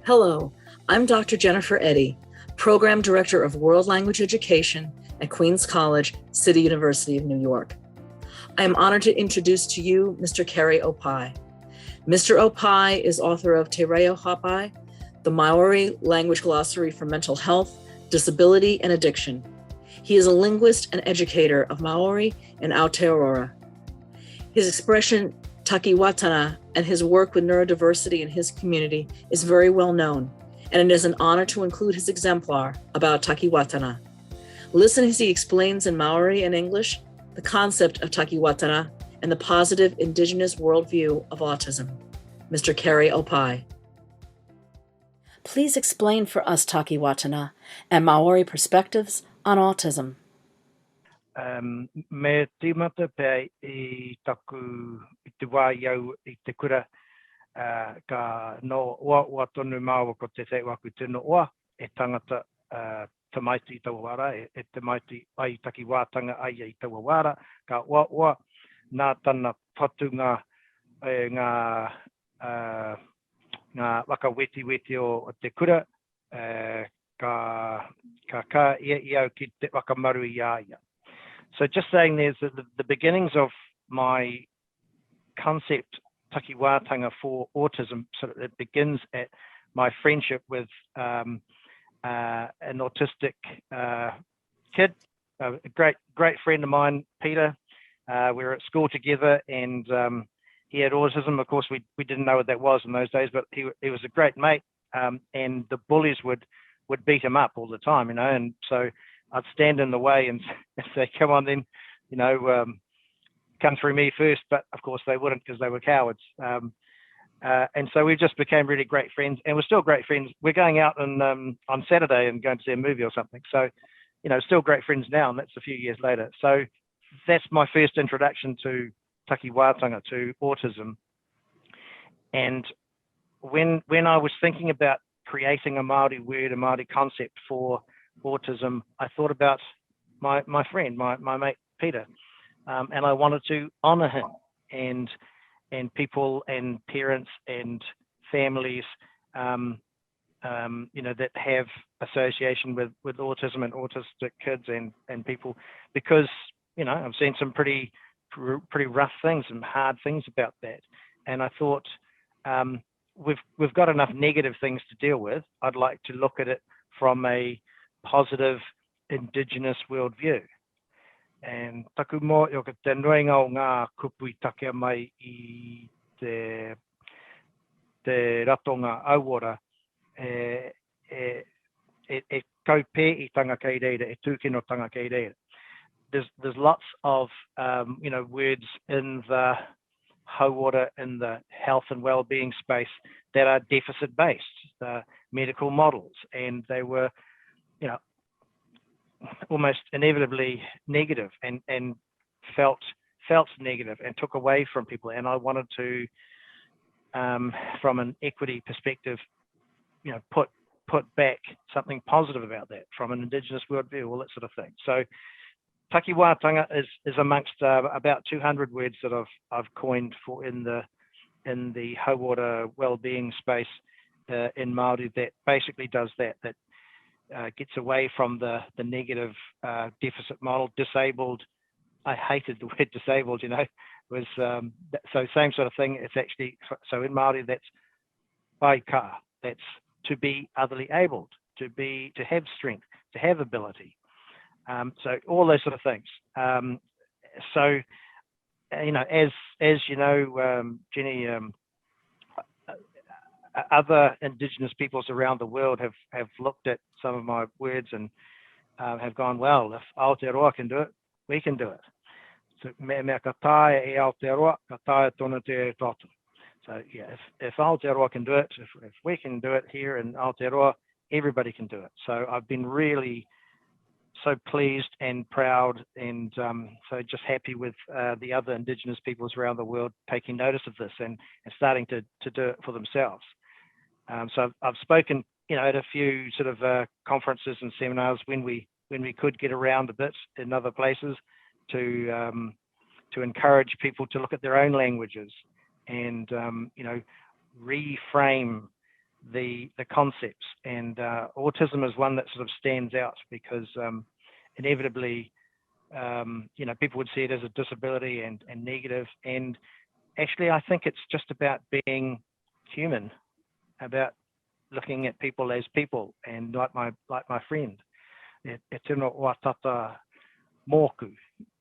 Hello, I'm Dr. Jennifer Eddy, Program Director of World Language Education at Queens College, City University of New York. I am honored to introduce to you Mr. Keri Opai. Mr. Opai is author of Te Reo Hāpai, the Maori language glossary for mental health, disability, and addiction. He is a linguist and educator of Maori and Aotearoa. His expression Takiwātanga and his work with neurodiversity in his community is very well known, and it is an honor to include his exemplar about Takiwātanga. Listen as he explains in Maori and English the concept of Takiwātanga and the positive Indigenous worldview of autism. Mr. Keri Opai. Please explain for us Takiwātanga and Maori perspectives on autism. Me tīmata pēi I taku I te wā iau I te kura ka no oa tonu māua ko te te waku tino oa e tangata te maiti I taua wara, e te maiti ai Takiwātanga ai I taua wara, ka oa nā tana patunga ngā wakaweti o te kura ka iau ki te wakamaru I ia. So just saying there's the beginnings of my concept, Takiwātanga for autism, so it begins at my friendship with an autistic kid, a great friend of mine, Peter. We were at school together and he had autism. Of course, we didn't know what that was in those days, but he was a great mate and the bullies would beat him up all the time, and so I'd stand in the way and say, come on then, come through me first. But of course they wouldn't because they were cowards. And so we just became really great friends and we're still great friends. We're going out on Saturday and going to see a movie or something. So, still great friends now, and that's a few years later. So that's my first introduction to Takiwātanga, to autism. And when I was thinking about creating a Māori word, a Māori concept for autism, I thought about my friend, my mate Peter, and I wanted to honor him and people and parents and families, that have association with autism and autistic kids and people, because I've seen some pretty rough things and hard things about that, and I thought we've got enough negative things to deal with. I'd like to look at it from a positive Indigenous worldview. And taku mo o ka te nuinga o ngā kupu I take mai I te ratonga auora e kau pē I tanga kei reira, e tūkino tanga kei reira. There's lots of words in the hauora, in the health and well-being space that are deficit-based, medical models, and they were almost inevitably negative and felt negative and took away from people. And I wanted to, from an equity perspective, put back something positive about that from an Indigenous worldview, all that sort of thing. So Takiwātanga is amongst about 200 words that I've coined for in the hauora well-being space in Māori that basically does that gets away from the negative deficit model. Disabled, I hated the word disabled, was so same sort of thing. It's actually, so in Māori that's paika, that's to be otherly abled, to have strength, to have ability. So all those sort of things. So as Jenny, other Indigenous peoples around the world have looked at some of my words and have gone, well, if Aotearoa can do it, we can do it. So mea ka tae e Aotearoa, ka tae tonu te toto. So yeah, if Aotearoa can do it, if we can do it here in Aotearoa, everybody can do it. So I've been really so pleased and proud and so just happy with the other Indigenous peoples around the world taking notice of this and starting to do it for themselves. So I've spoken, at a few sort of conferences and seminars when we could get around a bit in other places to encourage people to look at their own languages and reframe the concepts. And autism is one that sort of stands out because inevitably, people would see it as a disability and negative. And actually, I think it's just about being human, about looking at people as people, and like my friend, e tino o tata moku,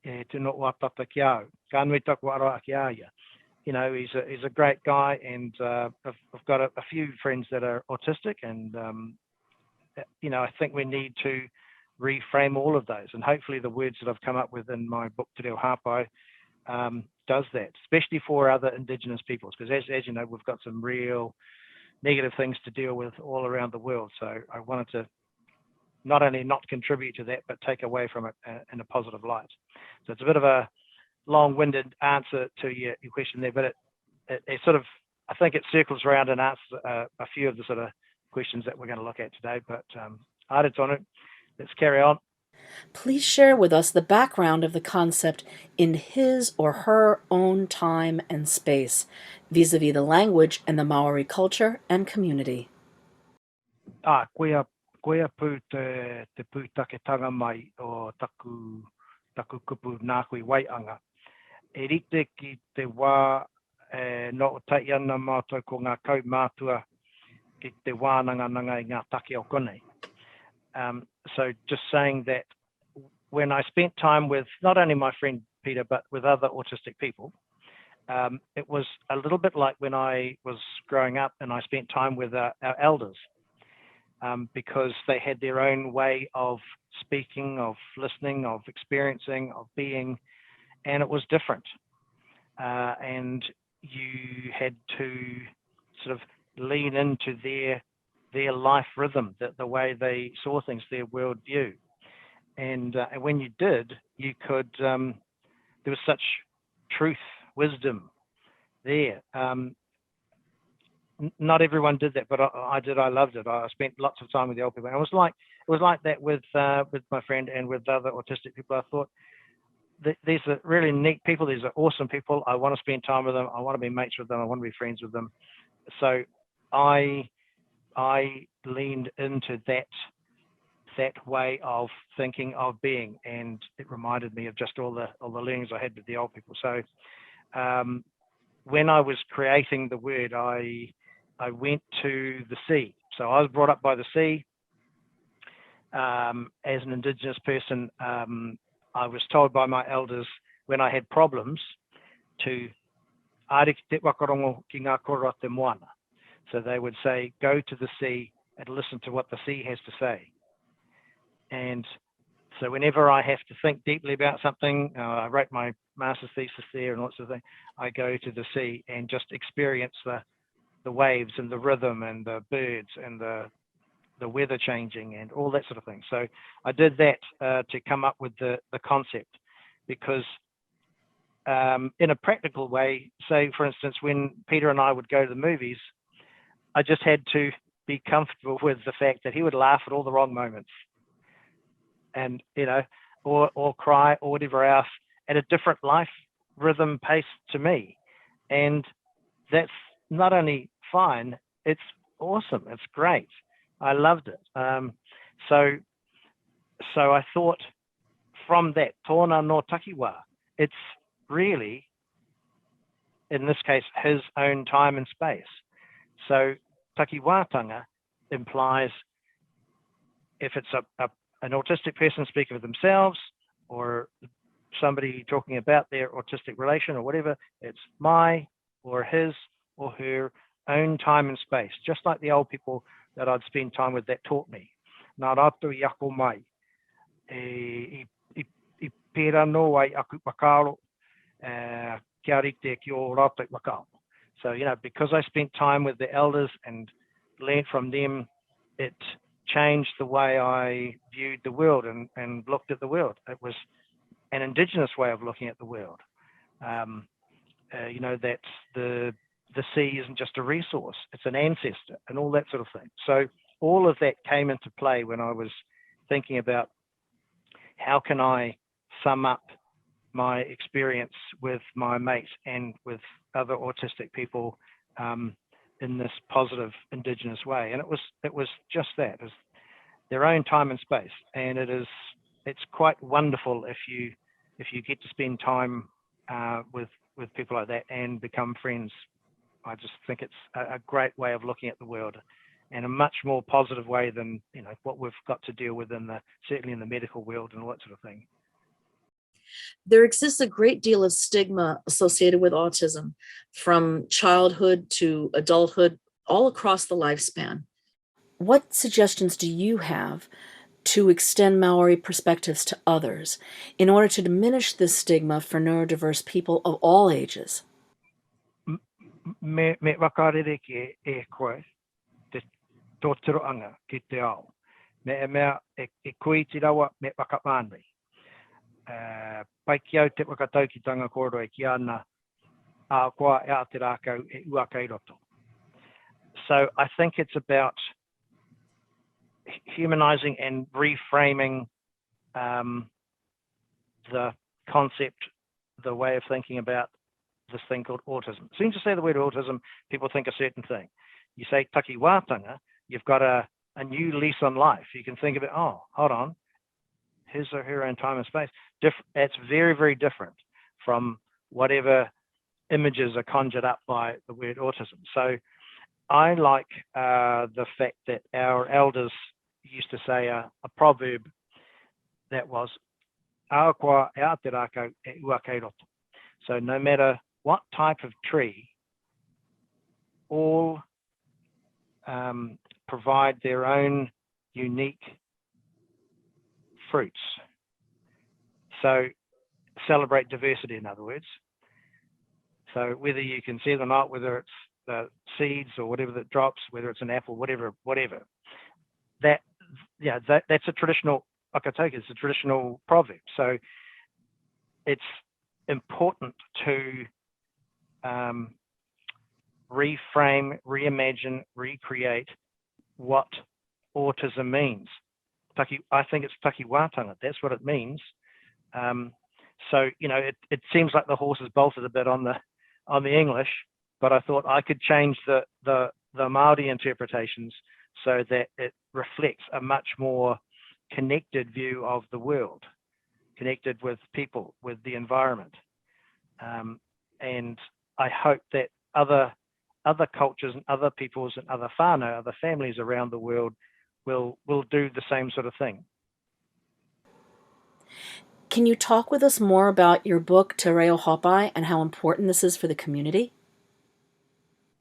e tino o tata ki au, ka nui taku aroa ki au ia. He's a great guy, and I've got a few friends that are autistic, and I think we need to reframe all of those, and hopefully the words that I've come up with in my book Te Reo Hāpai does that, especially for other Indigenous peoples, because as you know, we've got some real negative things to deal with all around the world. So I wanted to not only not contribute to that, but take away from it in a positive light. So it's a bit of a long-winded answer to your question there, but it sort of, I think it circles around and answers a few of the sort of questions that we're going to look at today. But Ara tonu, let's carry on. Please share with us the background of the concept in his or her own time and space, vis-a-vis the language and the Maori culture and community. Koia pū te pūtaketanga mai o taku kupu nākui waianga. E rite ki te wā no o tai ana mātou ko ngā kaumātua ki te wānanga i ngā take o konei. So just saying that when I spent time with not only my friend Peter, but with other autistic people, it was a little bit like when I was growing up and I spent time with our elders, because they had their own way of speaking, of listening, of experiencing, of being, and it was different. And you had to sort of lean into their life rhythm, the way they saw things, their worldview. And when you did, you could, there was such truth, wisdom there. Not everyone did that, but I did. I loved it. I spent lots of time with the old people. And it was like that with my friend and with other autistic people. I thought, these are really neat people. These are awesome people. I want to spend time with them. I want to be mates with them. I want to be friends with them. So I leaned into that way of thinking, of being, and it reminded me of just all the learnings I had with the old people. So when I was creating the word, I went to the sea. So I was brought up by the sea. As an Indigenous person, I was told by my elders when I had problems to "Ariki te wakarongo ki ngā kora te moana." So they would say, go to the sea and listen to what the sea has to say. And so whenever I have to think deeply about something, I wrote my master's thesis there and lots of things, I go to the sea and just experience the waves and the rhythm and the birds and the weather changing and all that sort of thing. So I did that to come up with the concept, because in a practical way, say for instance, when Peter and I would go to the movies, I just had to be comfortable with the fact that he would laugh at all the wrong moments, and or cry or whatever else at a different life rhythm pace to me. And that's not only fine, it's awesome, it's great. I loved it. So I thought from that, tōna no takiwā, it's really, in this case, his own time and space. So Takiwātanga implies if it's an autistic person speaking of themselves, or somebody talking about their autistic relation or whatever, it's my or his or her own time and space, just like the old people that I'd spend time with that taught me. Nā rātou I ako mai, I pērā no ai aku wakaaro, kia rite ki o rātou wakaaro. So, because I spent time with the elders and learned from them, it changed the way I viewed the world and looked at the world. It was an Indigenous way of looking at the world. That the sea isn't just a resource, it's an ancestor and all that sort of thing. So all of that came into play when I was thinking about how can I sum up my experience with my mates and with other autistic people in this positive Indigenous way. And it was just that, it was their own time and space. And it's quite wonderful if you get to spend time with people like that and become friends. I just think it's a great way of looking at the world, and a much more positive way than what we've got to deal with certainly in the medical world and all that sort of thing. There exists a great deal of stigma associated with autism, from childhood to adulthood, all across the lifespan. What suggestions do you have to extend Maori perspectives to others in order to diminish this stigma for neurodiverse people of all ages? Me wakarere ke e koe te tōtiroanga ki te ao. Me mea e koe te rawa me wakamanui. Pai ki au te wakataukitanga kōroi ki ana a koa e a te rākau e ua kei roto. So I think it's about humanizing and reframing the concept, the way of thinking about this thing called autism. As soon as you say the word autism, people think a certain thing. You say Takiwātanga, you've got a new lease on life. You can think of it, oh, hold on, his or her own time and space. It's very, very different from whatever images are conjured up by the word autism. So I like the fact that our elders used to say a proverb that was, "Aokoa e a te rākau e ua kei roto." So no matter what type of tree, all provide their own unique fruits. So celebrate diversity, in other words. So whether you can see it or not, whether it's the seeds or whatever that drops, whether it's an apple, whatever, that's a traditional akataka, it's a traditional proverb. So it's important to reframe, reimagine, recreate what autism means. I think it's Takiwātanga, that's what it means. So it seems like the horse has bolted a bit on the English, but I thought I could change the Māori interpretations so that it reflects a much more connected view of the world, connected with people, with the environment. And I hope that other cultures and other peoples and other whānau, other families around the world will do the same sort of thing. Can you talk with us more about your book, Te Reo Hāpai, and how important this is for the community?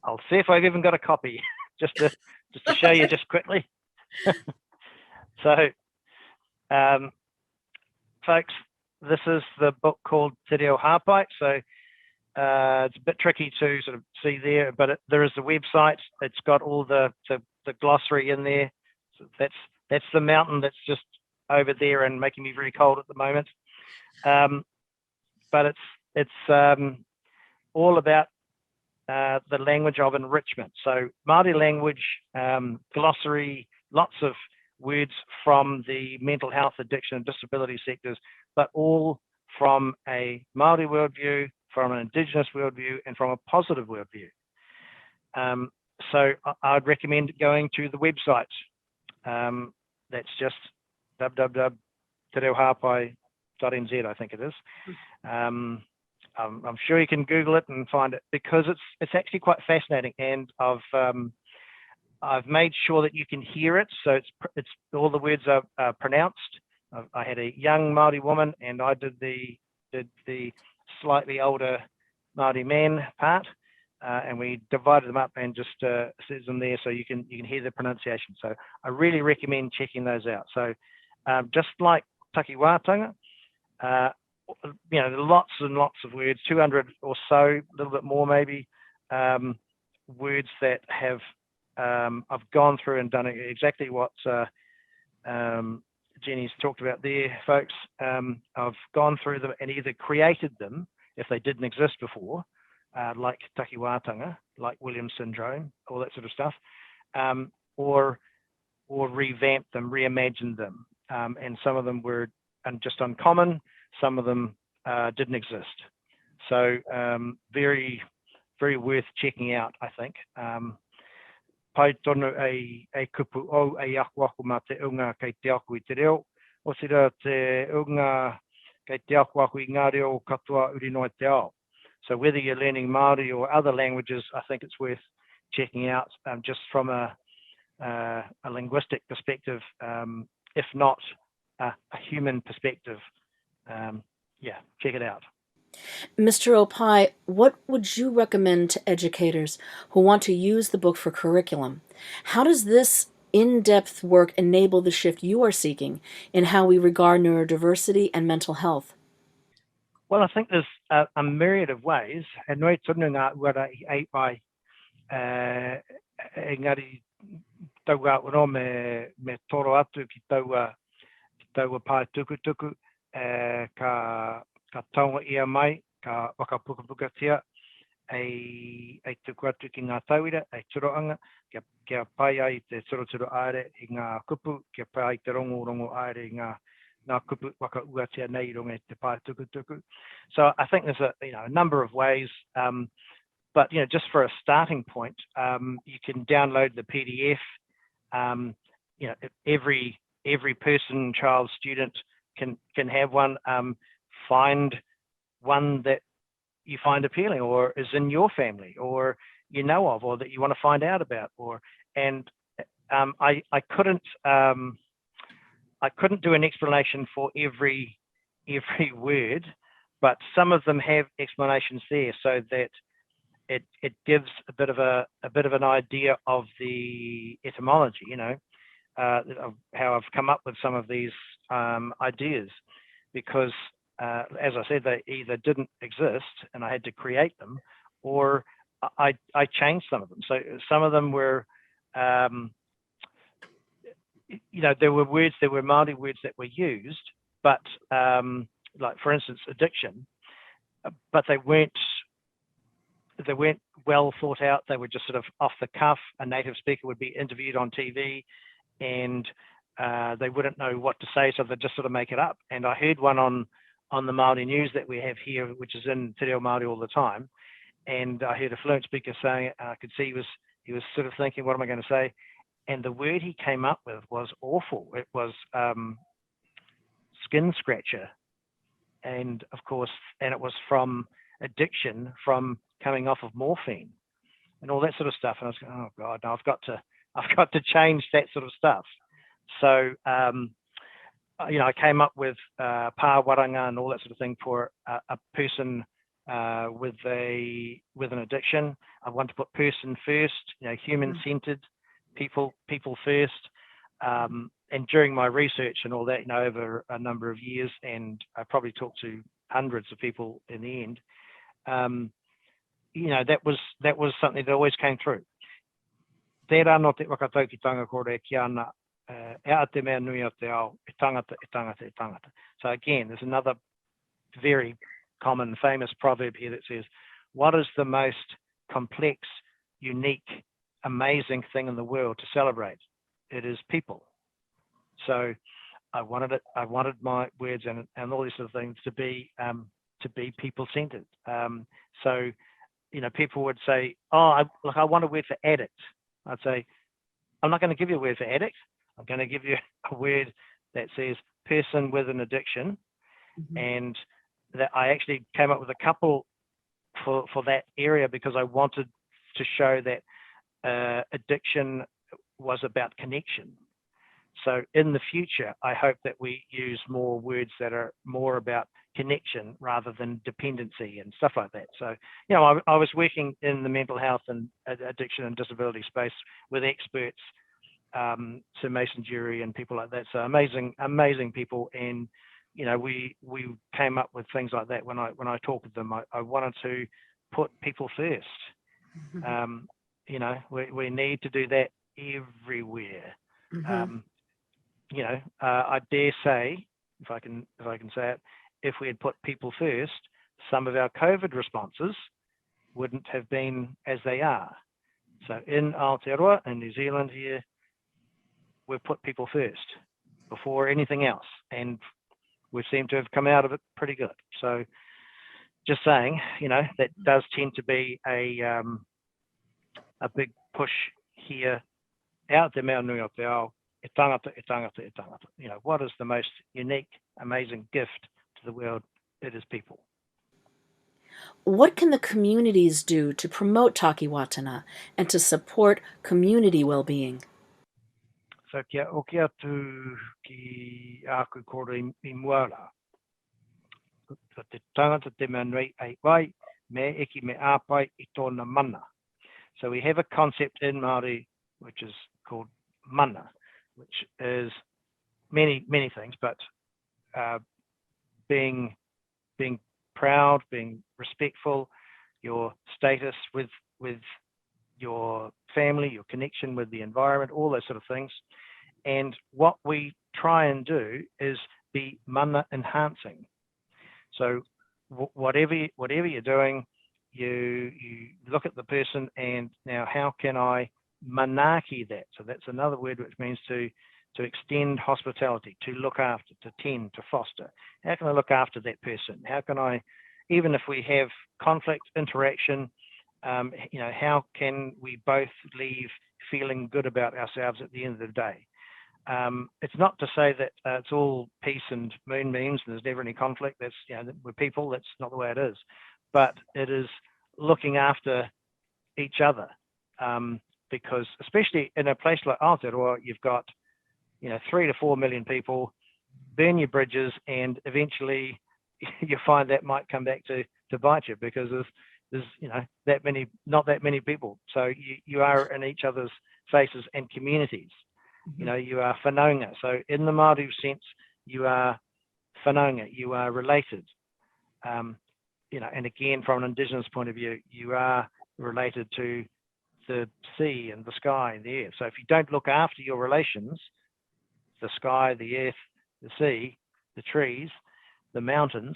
I'll see if I've even got a copy, just to show you just quickly. So, folks, this is the book called Te Reo Hāpai. So it's a bit tricky to sort of see there, but there is the website. It's got all the glossary in there. So that's the mountain that's just over there and making me very cold at the moment. But it's all about the language of enrichment. So Māori language, glossary, lots of words from the mental health, addiction and disability sectors, but all from a Māori worldview, from an Indigenous worldview, and from a positive worldview. So I'd recommend going to the website. That's just www.tereohāpai.nz, I think it is. I'm sure you can Google it and find it, because it's actually quite fascinating, and I've made sure that you can hear it, so it's all the words are pronounced. I had a young Māori woman, and I did the slightly older Māori man part, and we divided them up and just says them there, so you can hear the pronunciation. So I really recommend checking those out. So just like Takiwātanga, lots and lots of words, 200 or so, a little bit more maybe, words that have I've gone through and done exactly what Jenny's talked about there, folks. I've gone through them and either created them if they didn't exist before, like Takiwātanga, like Williams syndrome, all that sort of stuff, or revamped them, reimagined them. And some of them were just uncommon, some of them didn't exist. So very, very worth checking out, I think. pai tonu e kupu o e aku mā te unga kei te aku I te reo. O tira te unga kei te aku I ngā reo katoa urinoa te ao. So whether you're learning Māori or other languages, I think it's worth checking out just from a linguistic perspective, if not a human perspective. Yeah, check it out. Mr. Opai, what would you recommend to educators who want to use the book for curriculum? How does this in-depth work enable the shift you are seeking in how we regard neurodiversity and mental health? Well, I think there's a myriad of ways. E noi tonu ngā uara I AATT, engari taua uro me toro atu ki taua pai tuku, ka taunga ia mai, ka wakapukapukatia, e tuku atu ki ngā tauira, e turoanga, kia pai ai te turoturo aere I ngā kupu, kia pai ai te rongo aere I ngā kupu waka uatia nei rongo te pai tuku. So I think there's a number of ways, but just for a starting point, you can download the PDF. Every person, child, student can have one. Find one that you find appealing, or is in your family, or you know of, or that you want to find out about, I couldn't do an explanation for every word, but some of them have explanations there, so that it gives a bit of an idea of the etymology, of how I've come up with some of these ideas, because as I said, they either didn't exist and I had to create them, or I changed some of them. So some of them were, there were words, there were Māori words that were used, but like for instance, addiction, but they weren't well thought out. They were just sort of off the cuff. A native speaker would be interviewed on TV and they wouldn't know what to say, so they'd just sort of make it up. And I heard one on the Māori news that we have here, which is in Te Reo Māori all the time. And I heard a fluent speaker saying, I could see he was sort of thinking, what am I going to say? And the word he came up with was awful. It was skin scratcher. And of course, it was from addiction, from coming off of morphine and all that sort of stuff. And I was going, oh God, no, I've got to change that sort of stuff. So, I came up with pāwaranga and all that sort of thing for a person with an addiction. I want to put person first, human-centered, people first. And during my research and all that, over a number of years, and I probably talked to hundreds of people in the end, that was something that always came through. Tērā no te whakataukitanga kore ki ana, ea te mea nui o te ao, e tangata. So again, there's another very common, famous proverb here that says, what is the most complex, unique, amazing thing in the world to celebrate? It is people. So I wanted my words and all these sort of things to be people-centered. So, people would say, I want a word for addict. I'd say, I'm not going to give you a word for addict. I'm going to give you a word that says person with an addiction. Mm-hmm. And that I actually came up with a couple for that area because I wanted to show that addiction was about connection. So in the future, I hope that we use more words that are more about connection rather than dependency and stuff like that. So, I was working in the mental health and addiction and disability space with experts, Sir Mason Jury and people like that. So amazing people. And, we came up with things like that. When I talk with them, I wanted to put people first. Mm-hmm. We need to do that everywhere. Mm-hmm. I dare say, if I can say it, if we had put people first, some of our COVID responses wouldn't have been as they are. So in Aotearoa, in New Zealand here, we've put people first before anything else, and we seem to have come out of it pretty good. So just saying, that does tend to be a big push here out te mea nui o te ao, e tangata, e tangata, e tangata. You know, what is the most unique, amazing gift to the world? It is people. What can the communities do to promote Takiwātanga and to support community well-being? So kia oke atu ki aku koro I muara. So te tangata te mea nui ai wai, me eki me āpai I tōna mana. So we have a concept in Māori which is called mana, which is many things, but being proud, being respectful, your status with your family, your connection with the environment, all those sort of things. And what we try and do is be mana enhancing. So whatever you're doing, you look at the person and now how can I manaki that? So that's another word which means to extend hospitality, to look after, to tend, to foster. How can I look after that person? How can I, even if we have conflict, interaction, you know, how can we both leave feeling good about ourselves at the end of the day? It's not to say that it's all peace and moonbeams and there's never any conflict. That's, you know, we're people, that's not the way it is. But it is looking after each other, because especially in a place like Aotearoa, you've got, you know, 3 to 4 million people, burn your bridges, and eventually you find that might come back to bite you because there's you know, not that many people. So you are in each other's faces and communities. You know, you are whanaunga. So in the Māori sense, you are whanaunga, you are related. You know, and again, from an Indigenous point of view, you are related to the sea and the sky and the earth. So if you don't look after your relations, the sky, the earth, the sea, the trees, the mountains,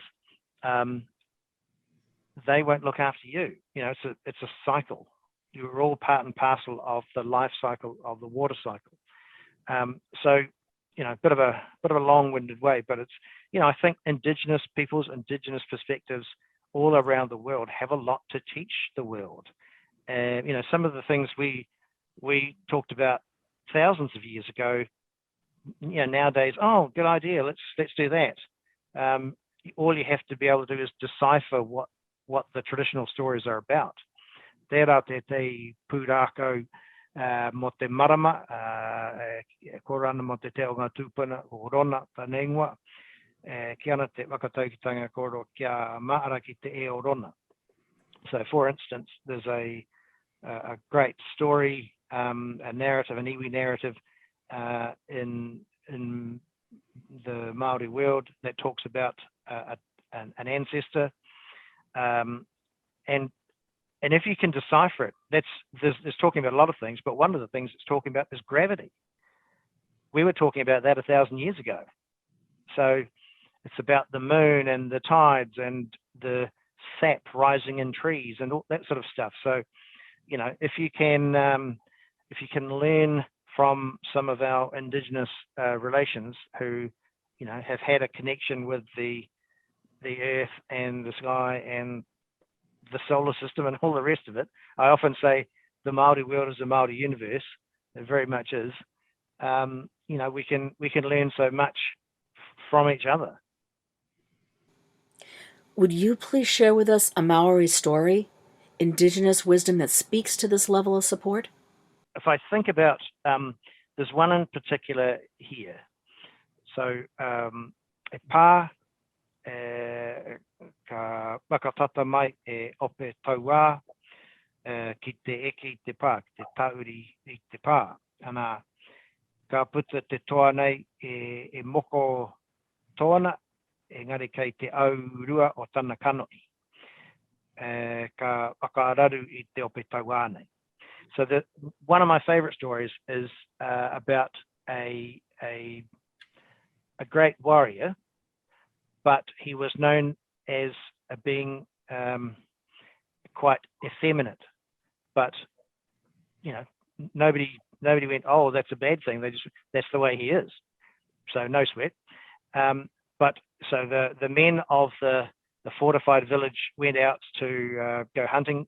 they won't look after you. You know, it's a cycle. You're all part and parcel of the life cycle of the water cycle. So, you know, a bit of a long-winded way, but it's, you know, I think Indigenous peoples, Indigenous perspectives all around the world have a lot to teach the world. And, you know, some of the things we talked about thousands of years ago, you know, nowadays, oh, good idea, let's do that. All you have to be able to do is decipher what the traditional stories are about. Te AATT pūrākau mo te marama, korana mo te teonga tūpuna, o rona tanengua, ki ana te whakataukitanga koro kia maara ki te eo rona. So for instance, there's a great story, a narrative, an iwi narrative in the Māori world that talks about an ancestor, and if you can decipher it, there's talking about a lot of things, but one of the things it's talking about is gravity. We were talking about that 1,000 years ago. So it's about the moon and the tides and the sap rising in trees and all that sort of stuff. So, you know, if you can learn from some of our Indigenous relations who, you know, have had a connection with the earth and the sky and the solar system and all the rest of it. I often say the Māori world is a Māori universe. It very much is. You know, we can learn so much from each other. Would you please share with us a Maori story, Indigenous wisdom that speaks to this level of support? If I think about, there's one in particular here. So, e pā, ka whakatata mai e ope taua ki te eke te pā, ki te tauri I te pā. Ana, ka puta te toa nei e moko toana, engari kei te au rua o tana kanoi. Ka whakaararu I te ope taua nei. So one of my favorite stories is about a great warrior, but he was known as being quite effeminate. But, you know, nobody went, oh, that's a bad thing. That's the way he is. So no sweat. But so the men of the fortified village went out to go hunting,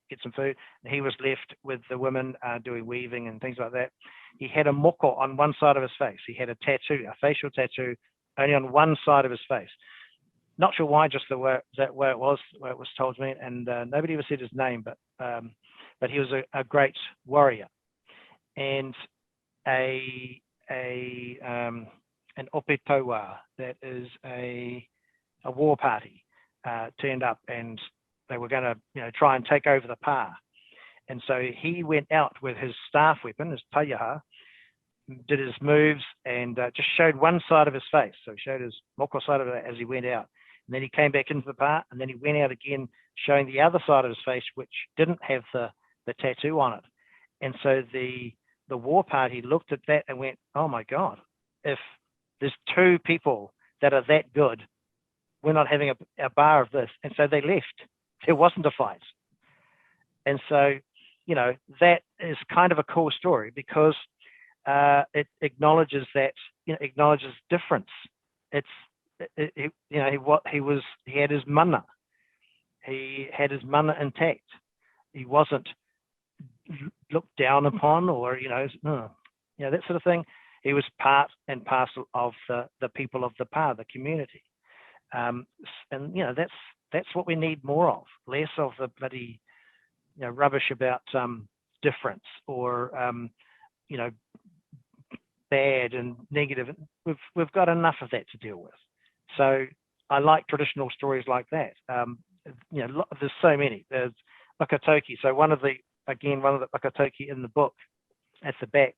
get some food. And he was left with the women doing weaving and things like that. He had a moko on one side of his face. He had a tattoo, a facial tattoo, only on one side of his face. Not sure why, just the way it was told to me, and nobody ever said his name, but he was a great warrior, and an opetoa, that is a war party, turned up, and they were going to try and take over the pā. And so he went out with his staff weapon, his taiaha, did his moves, and just showed one side of his face. So he showed his moko side of it as he went out. And then he came back into the pā, and then he went out again, showing the other side of his face, which didn't have the tattoo on it. And so the war party looked at that and went, oh my God, if there's two people that are that good, we're not having a bar of this. And so they left. There wasn't a fight. And so, that is kind of a cool story, because it acknowledges acknowledges difference. He had his mana. He had his mana intact. He wasn't looked down upon, or that sort of thing. He was part and parcel of the people of the pā, the community, and that's what we need more of. Less of the bloody rubbish about difference, or bad and negative. We've got enough of that to deal with. So I like traditional stories like that. There's so many. There's Whakatauki. So one of the Whakatauki in the book at the back,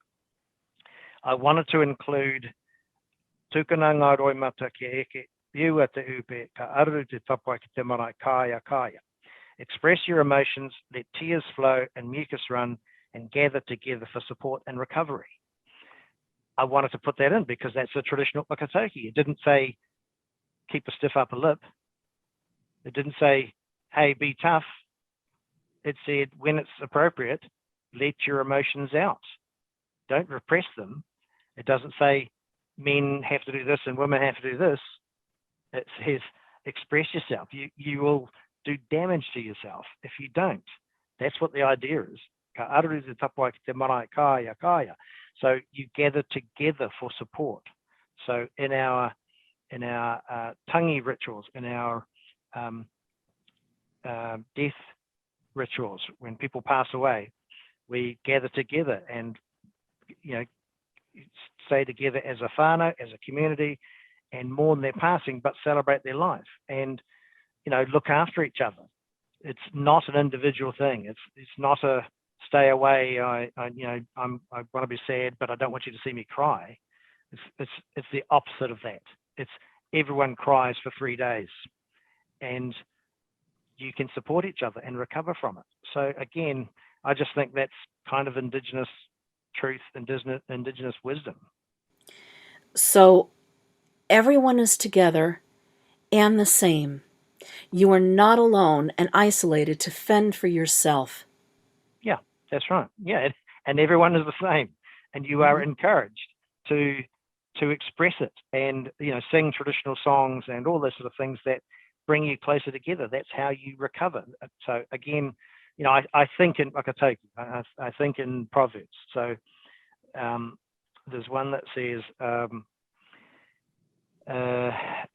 I wanted to include tukuna ngā roi mata ki eke, piua te upe, ka araru te tapai ki te marae, kaya kaya. Express your emotions, let tears flow and mucus run, and gather together for support and recovery. I wanted to put that in because that's a traditional Whakatauki. It didn't say, keep a stiff upper lip. It didn't say, hey, be tough. It said, when it's appropriate, let your emotions out. Don't repress them. It doesn't say men have to do this and women have to do this. It says, express yourself. You will do damage to yourself if you don't. That's what the idea is. Ka araru te tapai ki te marae, kaya kaya. So you gather together for support. So in our tangi rituals, in our death rituals, when people pass away, we gather together and stay together as a whānau, as a community, and mourn their passing, but celebrate their life and look after each other. It's not an individual thing. It's not a stay away. I want to be sad, but I don't want you to see me cry. It's the opposite of that. It's everyone cries for 3 days, and you can support each other and recover from it. So again, I just think that's kind of Indigenous truth, Indigenous wisdom. So everyone is together and the same. You are not alone and isolated to fend for yourself. Yeah, that's right. Yeah, and everyone is the same, and you are encouraged to express it, and sing traditional songs and all those sort of things that bring you closer together. That's how you recover. So again, I think in Whakatauki, I think in Proverbs. So there's one that says,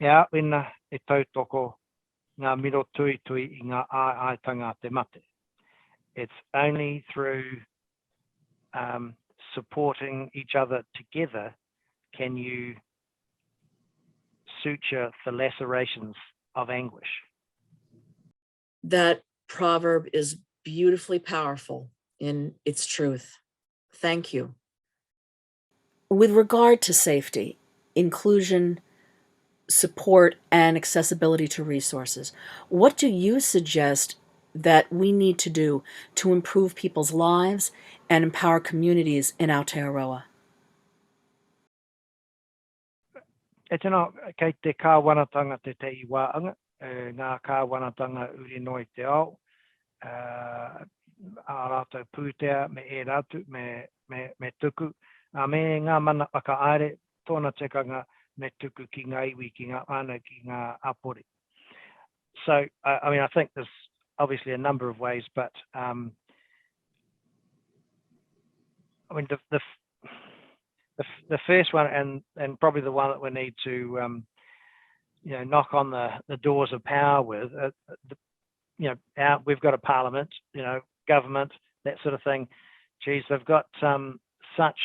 "Ea wina e tautoko ngā miro tui tui I ngā āaitanga te mate." It's only through supporting each other together can you suture the lacerations of anguish. That proverb is beautifully powerful in its truth. Thank you. With regard to safety, inclusion, support, and accessibility to resources, what do you suggest that we need to do to improve people's lives and empower communities in Aotearoa? E tēnā, kei te kāwanatanga te te iwāanga, ngā kāwanatanga uri noi te ao, ā rātou pūtea me e rātu, me tuku, me ngā mana whakaaere, tōna tekanga me tuku ki ngā iwi, ki ngā whānau, ki ngā apori. So, I think there's obviously a number of ways, but I mean, the first one, and probably the one that we need to knock on the doors of power with, we've got a parliament, government, that sort of thing. Geez, they've got such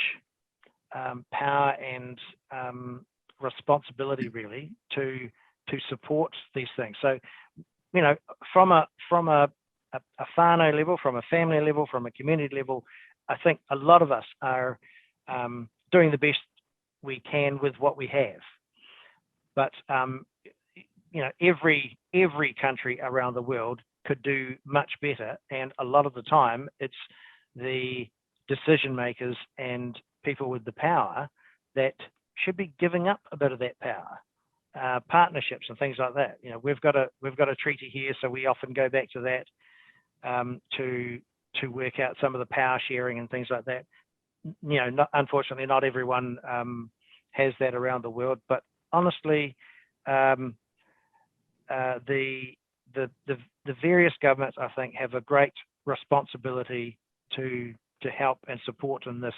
power and responsibility really to support these things. So, from a whānau level, from a family level, from a community level, I think a lot of us are doing the best we can with what we have. But every country around the world could do much better, and a lot of the time it's the decision makers and people with the power that should be giving up a bit of that power. Partnerships and things like that. We've got a treaty here, so we often go back to that to work out some of the power sharing and things like that. Unfortunately, not everyone has that around the world, but honestly, the various governments, I think, have a great responsibility to help and support in this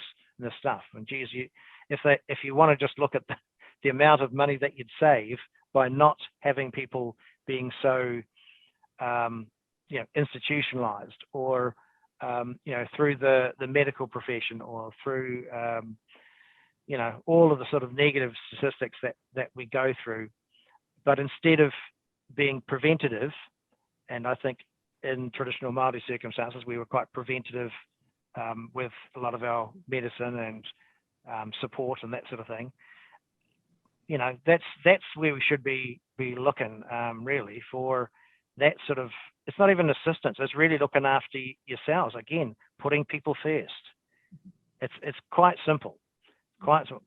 stuff. And geez, if you want to just look at the amount of money that you'd save by not having people being so institutionalized, or through the medical profession, or through all of the sort of negative statistics that we go through, but instead of being preventative, and I think in traditional Māori circumstances we were quite preventative with a lot of our medicine and support and that sort of thing. That's where we should be looking really for that sort of. It's not even assistance. It's really looking after yourselves. Again, putting people first. It's quite simple.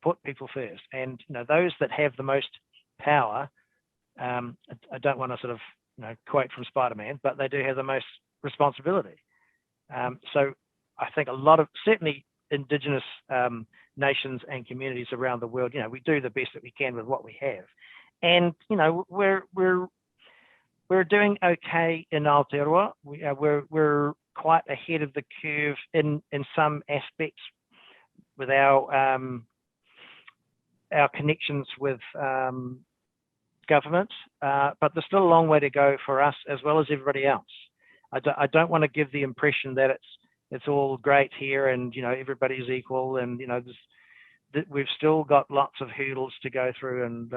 Put people first, and those that have the most power. I don't want to sort of quote from Spider-Man, but they do have the most responsibility. So I think a lot of, certainly Indigenous nations and communities around the world, we do the best that we can with what we have, and we're doing okay in Aotearoa. We're quite ahead of the curve in some aspects with our connections with government, but there's still a long way to go for us as well as everybody else. I don't want to give the impression that it's all great here and everybody's equal, and we've still got lots of hurdles to go through and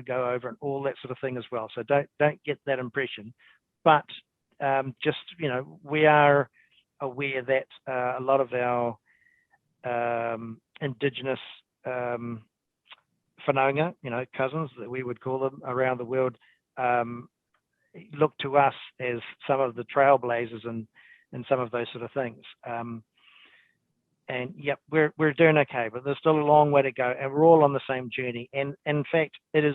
go over and all that sort of thing as well. So don't get that impression, but just we are aware that a lot of our Indigenous whanaunga, cousins that we would call them around the world, look to us as some of the trailblazers and some of those sort of things. And yep, we're doing okay, but there's still a long way to go, and we're all on the same journey. And in fact, it is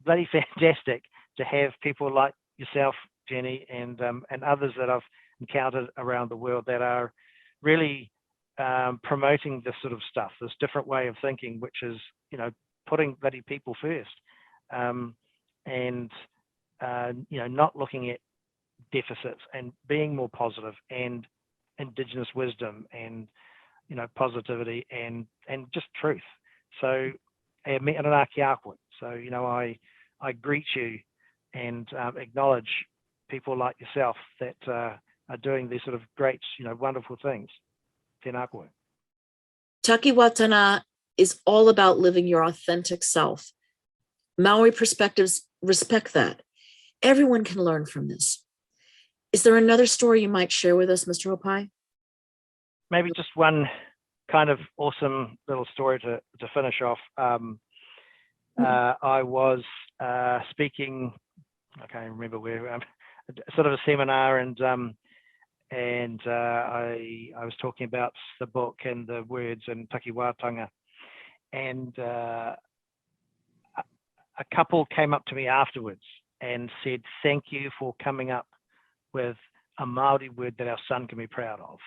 bloody fantastic to have people like yourself, Jenny, and others that I've encountered around the world that are really promoting this sort of stuff, this different way of thinking, which is putting bloody people first, and not looking at deficits and being more positive, and Indigenous wisdom and positivity and just truth. So me and an ākiakwe. So I greet you and acknowledge people like yourself that are doing these sort of great wonderful things. Tēnā koe. Takiwātanga is all about living your authentic self. Maori perspectives respect that. Everyone can learn from this. Is there another story you might share with us, Mr. Opai? Maybe just one kind of awesome little story to finish off. I was speaking, I can't remember where, sort of a seminar, and I was talking about the book and the words and Takiwātanga, and a couple came up to me afterwards and said, "Thank you for coming up with a Māori word that our son can be proud of."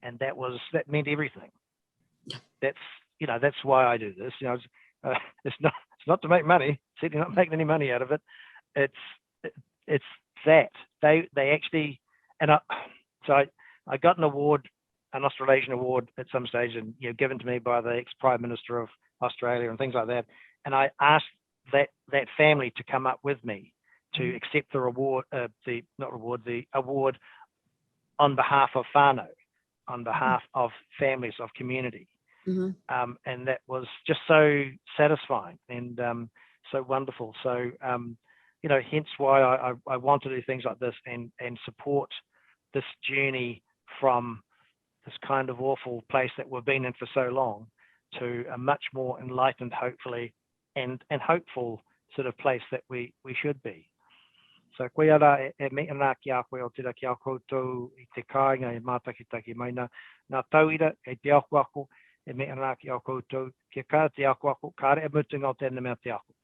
And that meant everything. That's why I do this. It's not to make money. Certainly not making any money out of it. It's that they actually, and I got an award, an Australasian award at some stage, and given to me by the ex-Prime Minister of Australia and things like that. And I asked that family to come up with me to accept the award, the award on behalf of Whānau, on behalf of families of community. And that was just so satisfying and so wonderful. So, hence why I want to do things like this and support this journey from this kind of awful place that we've been in for so long to a much more enlightened, hopefully, and hopeful sort of place that we should be. So koe ara me ana ki a koe o tira ki a koutou I te kāinga mātakitaki mai nā tauira te ako ako me ana ki a koutou kia kā te ako ako ka rea mutunga o tēnā mea te ako.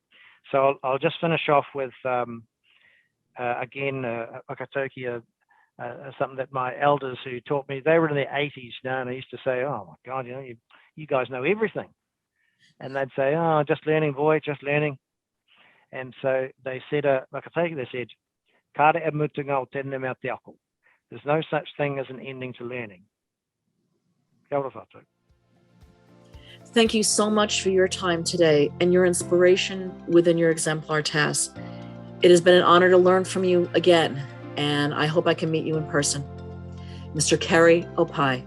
So I'll just finish off with again whakatauki, something that my elders who taught me, they were in their 80s now, and I used to say, oh my God, you guys know everything. And they'd say, oh, just learning, boy, just learning. And so they said, they said, ka rea mutunga o tēnā mea te ako. There's no such thing as an ending to learning. Kia ora whātou. Thank you so much for your time today and your inspiration within your exemplar task. It has been an honor to learn from you again, and I hope I can meet you in person. Mr. Keri Opai.